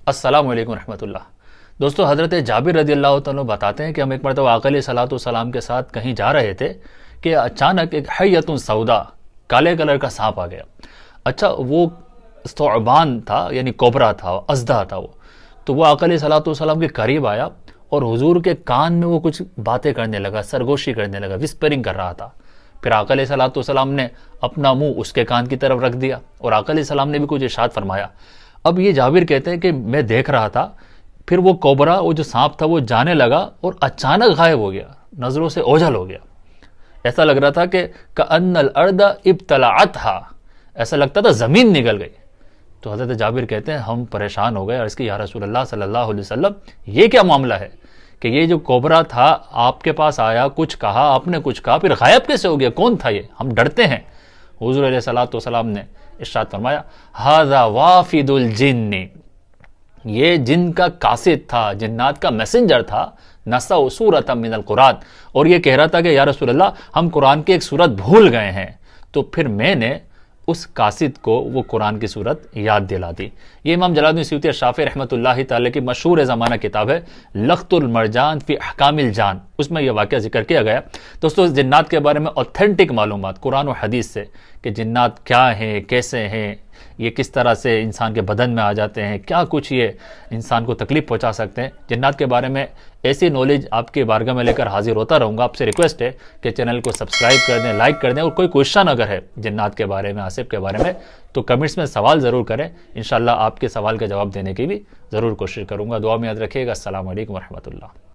السلام علیکم ورحمۃ اللہ۔ دوستو، حضرت جابر رضی اللہ تعالیٰ بتاتے ہیں کہ ہم ایک مرتبہ آقا علیہ صلاۃ والسلام کے ساتھ کہیں جا رہے تھے کہ اچانک ایک حیۃ سودا، کالے کلر کا سانپ آ گیا۔ اچھا، وہ ثعبان تھا، یعنی کوبرا تھا، اژدہا تھا وہ۔ تو وہ آقا علیہ صلاۃ والسلام کے قریب آیا اور حضور کے کان میں وہ کچھ باتیں کرنے لگا، سرگوشی کرنے لگا، وسپرنگ کر رہا تھا۔ پھر آقا علیہ صلاۃ والسلام نے اپنا منہ اس کے کان کی طرف رکھ دیا اور آقا علیہ السلام نے بھی کچھ ارشاد فرمایا۔ اب یہ جابر کہتے ہیں کہ میں دیکھ رہا تھا، پھر وہ کوبرا، وہ جو سانپ تھا، وہ جانے لگا اور اچانک غائب ہو گیا، نظروں سے اوجھل ہو گیا۔ ایسا لگ رہا تھا کہ کأن الارض ابتلعتها، ایسا لگتا تھا زمین نگل گئی۔ تو حضرت جابر کہتے ہیں ہم پریشان ہو گئے، عرض کی یا رسول اللہ صلی اللہ علیہ وسلم، یہ کیا معاملہ ہے کہ یہ جو کوبرا تھا آپ کے پاس آیا، کچھ کہا، آپ نے کچھ کہا، پھر غائب کیسے ہو گیا؟ کون تھا یہ؟ ہم ڈرتے ہیں۔ حضور علیہ الصلوۃ والسلام نے ارشاد فرمایا ھذا وافد الجن، یہ جن کا قاصد تھا، جنات کا میسنجر تھا، نسوا سورۃ من القرآن، اور یہ کہہ رہا تھا کہ یا رسول اللہ ہم قرآن کی ایک سورت بھول گئے ہیں، تو پھر میں نے اس قاصد کو وہ قرآن کی سورت یاد دلا دی۔ یہ امام جلال الدین سیوطی الشافعی رحمۃ اللہ تعالی کی مشہور زمانہ کتاب ہے لخت المرجان فی احکام الجان، اس میں یہ واقعہ ذکر کیا گیا۔ دوستو، جنات کے بارے میں اوتھینٹک معلومات قرآن و حدیث سے کہ جنات کیا ہیں، کیسے ہیں، یہ کس طرح سے انسان کے بدن میں آ جاتے ہیں، کیا کچھ یہ انسان کو تکلیف پہنچا سکتے ہیں، جنات کے بارے میں ایسی نالج آپ کے بارگاہ میں لے کر حاضر ہوتا رہوں گا۔ آپ سے ریکویسٹ ہے کہ چینل کو سبسکرائب کر دیں، لائک کر دیں، اور کوئی کوشچن اگر ہے جنات کے بارے میں، آصف کے بارے میں، تو کمنٹس میں سوال ضرور کریں، انشاءاللہ آپ کے سوال کا جواب دینے کی بھی ضرور کوشش کروں گا۔ دعا میں یاد رکھیے گا۔ السلام علیکم ورحمۃ اللہ۔